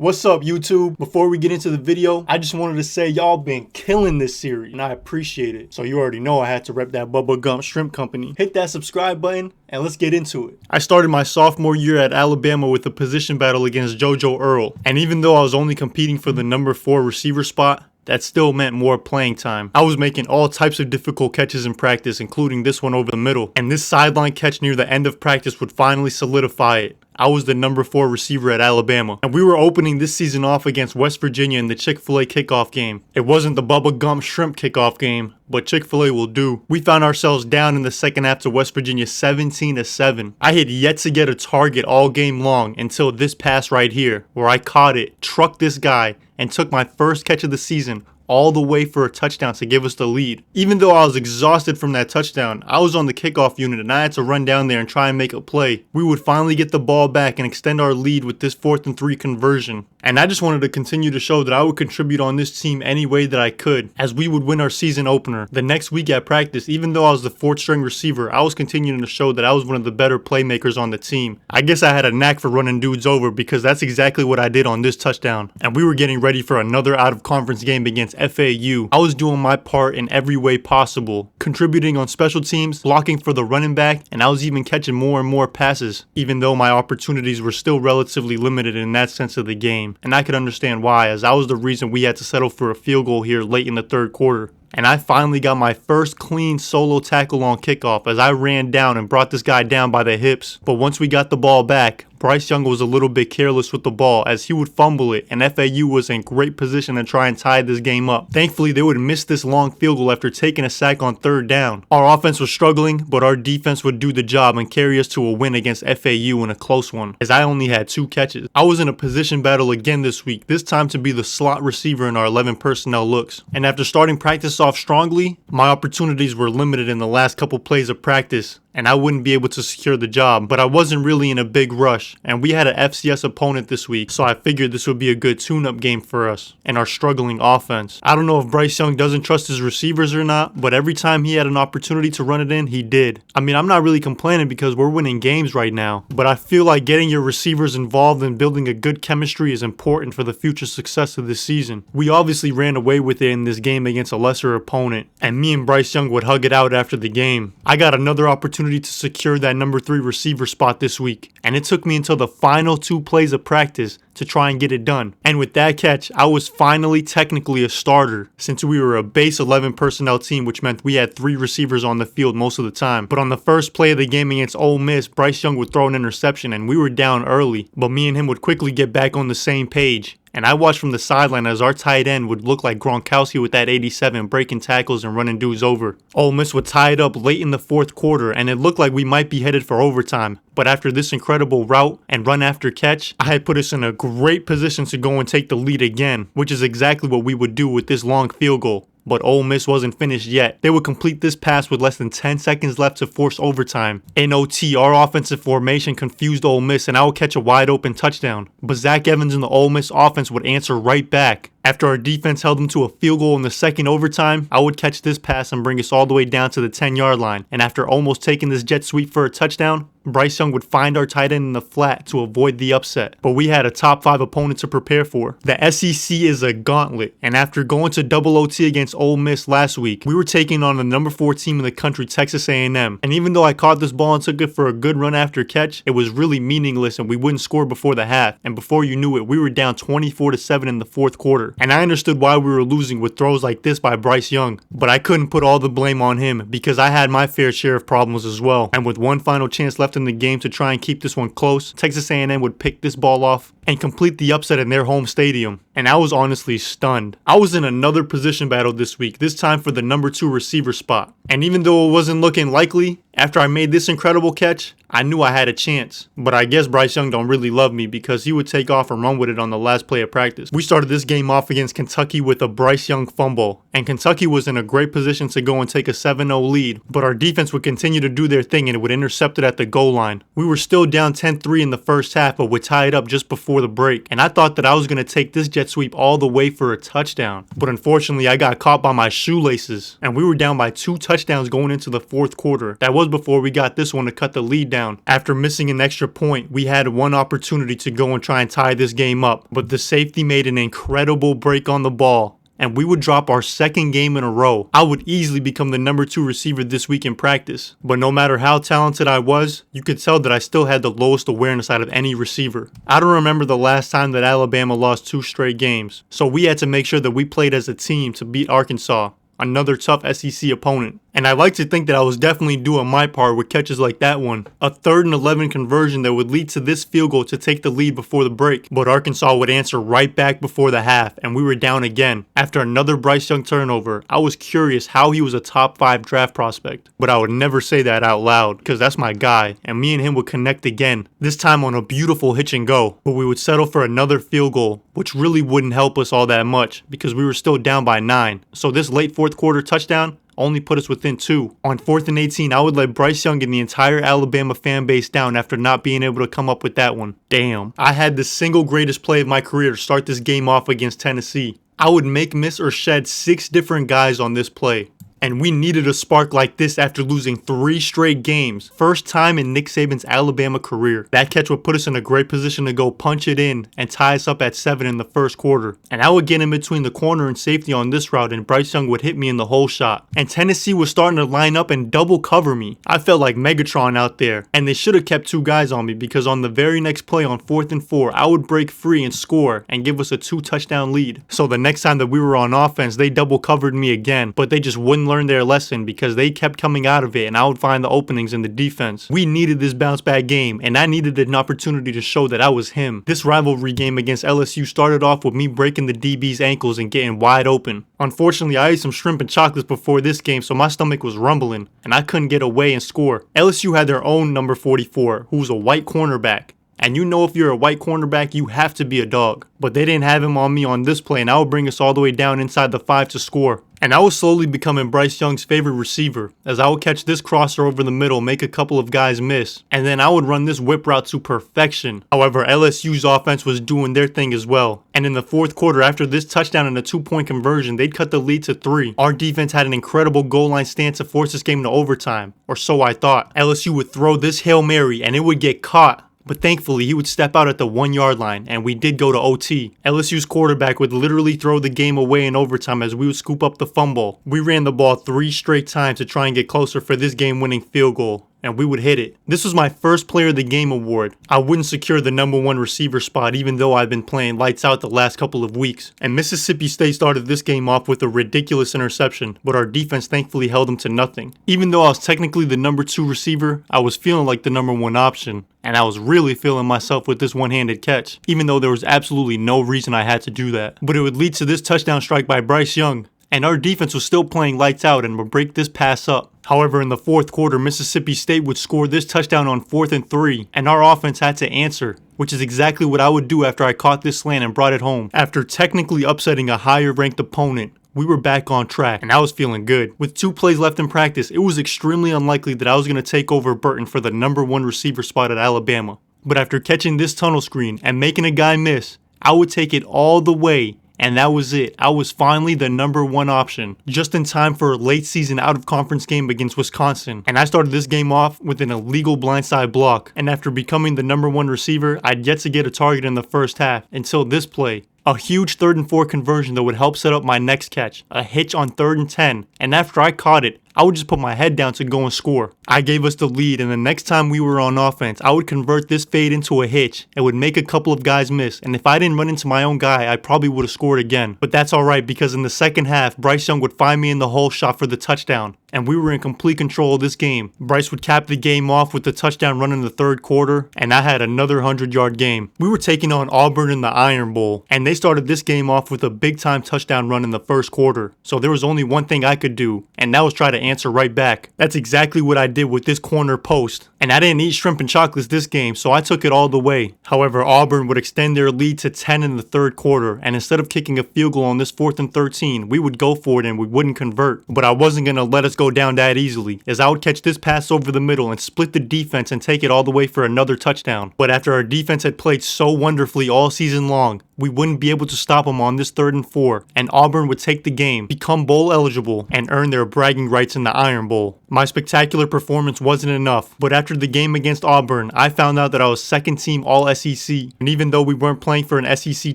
What's up, YouTube? Before we get into the video, I just wanted to say y'all been killing this series and I appreciate it. So you already know I had to rep that Bubba Gump Shrimp Company. Hit that subscribe button and let's get into it. I started my sophomore year at Alabama with a position battle against JoJo Earl. And even though I was only competing for the number 4 receiver spot, that still meant more playing time. I was making all types of difficult catches in practice, including this one over the middle. And this sideline catch near the end of practice would finally solidify it. I was the number 4 receiver at Alabama. And we were opening this season off against West Virginia in the Chick-fil-A kickoff game. It wasn't the Bubba Gump Shrimp kickoff game, but Chick-fil-A will do. We found ourselves down in the second half to West Virginia 17-7. I had yet to get a target all game long until this pass right here, where I caught it, trucked this guy, and took my first catch of the season all the way for a touchdown to give us the lead. Even though I was exhausted from that touchdown, I was on the kickoff unit and I had to run down there and try and make a play. We would finally get the ball back and extend our lead with this 4th and 3 conversion. And I just wanted to continue to show that I would contribute on this team any way that I could, as we would win our season opener. The next week at practice, even though I was the 4th string receiver, I was continuing to show that I was one of the better playmakers on the team. I guess I had a knack for running dudes over because that's exactly what I did on this touchdown. And we were getting ready for another out-of-conference game against FAU. I was doing my part in every way possible, contributing on special teams, blocking for the running back, and I was even catching more and more passes, even though my opportunities were still relatively limited in that sense of the game. And I could understand why, as I was the reason we had to settle for a field goal here late in the third quarter. And I finally got my first clean solo tackle on kickoff as I ran down and brought this guy down by the hips. But once we got the ball back, Bryce Young was a little bit careless with the ball as he would fumble it, and FAU was in great position to try and tie this game up. Thankfully, they would miss this long field goal after taking a sack on 3rd down. Our offense was struggling, but our defense would do the job and carry us to a win against FAU in a close one, as I only had 2 catches. I was in a position battle again this week, this time to be the slot receiver in our 11 personnel looks. And after starting practice off strongly, my opportunities were limited in the last couple plays of practice, and I wouldn't be able to secure the job, but I wasn't really in a big rush, and we had an FCS opponent this week, so I figured this would be a good tune-up game for us and our struggling offense. I don't know if Bryce Young doesn't trust his receivers or not, but every time he had an opportunity to run it in, he did. I mean, I'm not really complaining because we're winning games right now, but I feel like getting your receivers involved and building a good chemistry is important for the future success of this season. We obviously ran away with it in this game against a lesser opponent, and me and Bryce Young would hug it out after the game. I got another opportunity to secure that number 3 receiver spot this week, and it took me until the final 2 plays of practice to try and get it done. And with that catch, I was finally technically a starter, since we were a base 11 personnel team, which meant we had 3 receivers on the field most of the time. But on the first play of the game against Ole Miss, Bryce Young would throw an interception and we were down early, but me and him would quickly get back on the same page. And I watched from the sideline as our tight end would look like Gronkowski with that 87, breaking tackles and running dudes over. Ole Miss would tie it up late in the 4th quarter, and it looked like we might be headed for overtime. But after this incredible route and run after catch, I had put us in a great position to go and take the lead again, which is exactly what we would do with this long field goal. But Ole Miss wasn't finished yet. They would complete this pass with less than 10 seconds left to force overtime. In OT, our offensive formation confused Ole Miss and I would catch a wide open touchdown. But Zach Evans and the Ole Miss offense would answer right back. After our defense held them to a field goal in the second overtime, I would catch this pass and bring us all the way down to the 10-yard line. And after almost taking this jet sweep for a touchdown, Bryce Young would find our tight end in the flat to avoid the upset. But we had a top 5 opponent to prepare for. The SEC is a gauntlet, and after going to double OT against Ole Miss last week, we were taking on the number 4 team in the country, Texas A&M. And even though I caught this ball and took it for a good run after catch, it was really meaningless and we wouldn't score before the half. And before you knew it, we were down 24-7 in the 4th quarter. And I understood why we were losing with throws like this by Bryce Young, but I couldn't put all the blame on him because I had my fair share of problems as well. And with one final chance left in the game to try and keep this one close, Texas A&M would pick this ball off and complete the upset in their home stadium. And I was honestly stunned. I was in another position battle this week, this time for the number 2 receiver spot. And even though it wasn't looking likely, after I made this incredible catch, I knew I had a chance. But I guess Bryce Young don't really love me because he would take off and run with it on the last play of practice. We started this game off against Kentucky with a Bryce Young fumble, and Kentucky was in a great position to go and take a 7-0 lead, but our defense would continue to do their thing and it would intercept it at the goal line. We were still down 10-3 in the first half, but would tie it up just before the break, and I thought that I was going to take this jet jet sweep all the way for a touchdown. But unfortunately, I got caught by my shoelaces, and we were down by 2 touchdowns going into the fourth quarter. That was before we got this one to cut the lead down. After missing an extra point, we had one opportunity to go and try and tie this game up, but the safety made an incredible break on the ball, and we would drop our second game in a row. I would easily become the number 2 receiver this week in practice. But no matter how talented I was, you could tell that I still had the lowest awareness out of any receiver. I don't remember the last time that Alabama lost 2 straight games, so we had to make sure that we played as a team to beat Arkansas, another tough SEC opponent. And I like to think that I was definitely doing my part with catches like that one. A 3rd and 11 conversion that would lead to this field goal to take the lead before the break. But Arkansas would answer right back before the half, and we were down again. After another Bryce Young turnover, I was curious how he was a top 5 draft prospect. But I would never say that out loud, because that's my guy, and me and him would connect again. This time on a beautiful hitch and go. But we would settle for another field goal, which really wouldn't help us all that much, because we were still down by 9. So this late fourth quarter touchdown only put us within 2. On 4th and 18, I would let Bryce Young and the entire Alabama fan base down after not being able to come up with that one. Damn. I had the single greatest play of my career to start this game off against Tennessee. I would make, miss, or shed 6 different guys on this play. And we needed a spark like this after losing 3 straight games. First time in Nick Saban's Alabama career. That catch would put us in a great position to go punch it in and tie us up at 7 in the first quarter. And I would get in between the corner and safety on this route, and Bryce Young would hit me in the whole shot. And Tennessee was starting to line up and double cover me. I felt like Megatron out there. And they should have kept 2 guys on me, because on the very next play on 4th and 4, I would break free and score and give us a 2 touchdown lead. So the next time that we were on offense, they double covered me again, but they just wouldn't learn their lesson because they kept coming out of it, and I would find the openings in the defense. We needed this bounce back game, and I needed an opportunity to show that I was him. This rivalry game against LSU started off with me breaking the DB's ankles and getting wide open. Unfortunately, I ate some shrimp and chocolates before this game, so my stomach was rumbling, and I couldn't get away and score. LSU had their own number 44, who was a white cornerback. And you know if you're a white cornerback, you have to be a dog. But they didn't have him on me on this play, and I would bring us all the way down inside the 5 to score. And I was slowly becoming Bryce Young's favorite receiver, as I would catch this crosser over the middle, make a couple of guys miss, and then I would run this whip route to perfection. However, LSU's offense was doing their thing as well. And in the fourth quarter, after this touchdown and a 2-point conversion, they'd cut the lead to 3. Our defense had an incredible goal line stance to force this game to overtime, or so I thought. LSU would throw this Hail Mary, and it would get caught. But thankfully, he would step out at the 1-yard line, and we did go to OT. LSU's quarterback would literally throw the game away in overtime as we would scoop up the fumble. We ran the ball 3 straight times to try and get closer for this game-winning field goal, and we would hit it. This was my first Player of the Game award. I wouldn't secure the number 1 receiver spot even though I've been playing lights out the last couple of weeks. And Mississippi State started this game off with a ridiculous interception, but our defense thankfully held them to nothing. Even though I was technically the number 2 receiver, I was feeling like the number 1 option. And I was really feeling myself with this one-handed catch, even though there was absolutely no reason I had to do that. But it would lead to this touchdown strike by Bryce Young, and our defense was still playing lights out and would break this pass up. However, in the fourth quarter, Mississippi State would score this touchdown on 4th and 3, and our offense had to answer, which is exactly what I would do after I caught this slant and brought it home. After technically upsetting a higher-ranked opponent, we were back on track, and I was feeling good. With 2 plays left in practice, it was extremely unlikely that I was going to take over Burton for the number 1 receiver spot at Alabama. But after catching this tunnel screen and making a guy miss, I would take it all the way, and that was it. I was finally the number 1 option, just in time for a late season out-of-conference game against Wisconsin. And I started this game off with an illegal blindside block, and after becoming the number 1 receiver, I'd yet to get a target in the first half until this play. A huge 3rd and 4 conversion that would help set up my next catch, a hitch on 3rd and 10, and after I caught it, I would just put my head down to go and score. I gave us the lead, and the next time we were on offense, I would convert this fade into a hitch and would make a couple of guys miss, and if I didn't run into my own guy, I probably would have scored again. But that's alright, because in the second half, Bryce Young would find me in the hole shot for the touchdown, and we were in complete control of this game. Bryce would cap the game off with the touchdown run in the 3rd quarter, and I had another 100-yard game. We were taking on Auburn in the Iron Bowl, and they started this game off with a big-time touchdown run in the 1st quarter. So there was only one thing I could do, and that was try to answer right back. That's exactly what I did with this corner post. And I didn't eat shrimp and chocolates this game, so I took it all the way. However, Auburn would extend their lead to 10 in the 3rd quarter, and instead of kicking a field goal on this 4th and 13, we would go for it and we wouldn't convert. But I wasn't going to let us go down that easily, as I would catch this pass over the middle and split the defense and take it all the way for another touchdown. But after our defense had played so wonderfully all season long, we wouldn't be able to stop them on this 3rd and 4, and Auburn would take the game, become bowl eligible, and earn their bragging rights in the Iron Bowl. My spectacular performance wasn't enough, but after the game against Auburn, I found out that I was 2nd team All-SEC, and even though we weren't playing for an SEC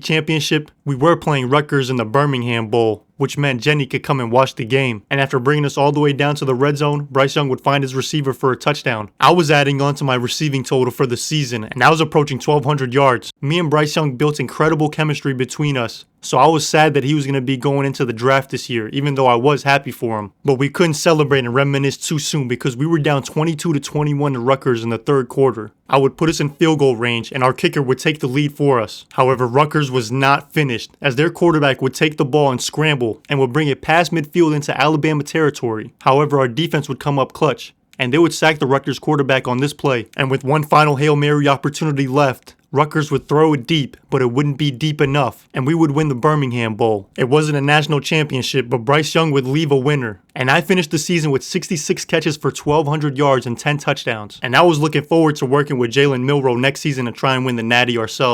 championship, we were playing Rutgers in the Birmingham Bowl, which meant Jenny could come and watch the game. And after bringing us all the way down to the red zone, Bryce Young would find his receiver for a touchdown. I was adding on to my receiving total for the season, and I was approaching 1,200 yards. Me and Bryce Young built incredible chemistry between us. So I was sad that he was going to be going into the draft this year, even though I was happy for him. But we couldn't celebrate and reminisce too soon because we were down 22-21 to Rutgers in the 3rd quarter. I would put us in field goal range and our kicker would take the lead for us. However, Rutgers was not finished, as their quarterback would take the ball and scramble and would bring it past midfield into Alabama territory. However, our defense would come up clutch, and they would sack the Rutgers quarterback on this play. And with one final Hail Mary opportunity left, Rutgers would throw it deep, but it wouldn't be deep enough, and we would win the Birmingham Bowl. It wasn't a national championship, but Bryce Young would leave a winner. And I finished the season with 66 catches for 1,200 yards and 10 touchdowns. And I was looking forward to working with Jalen Milroe next season to try and win the Natty ourselves.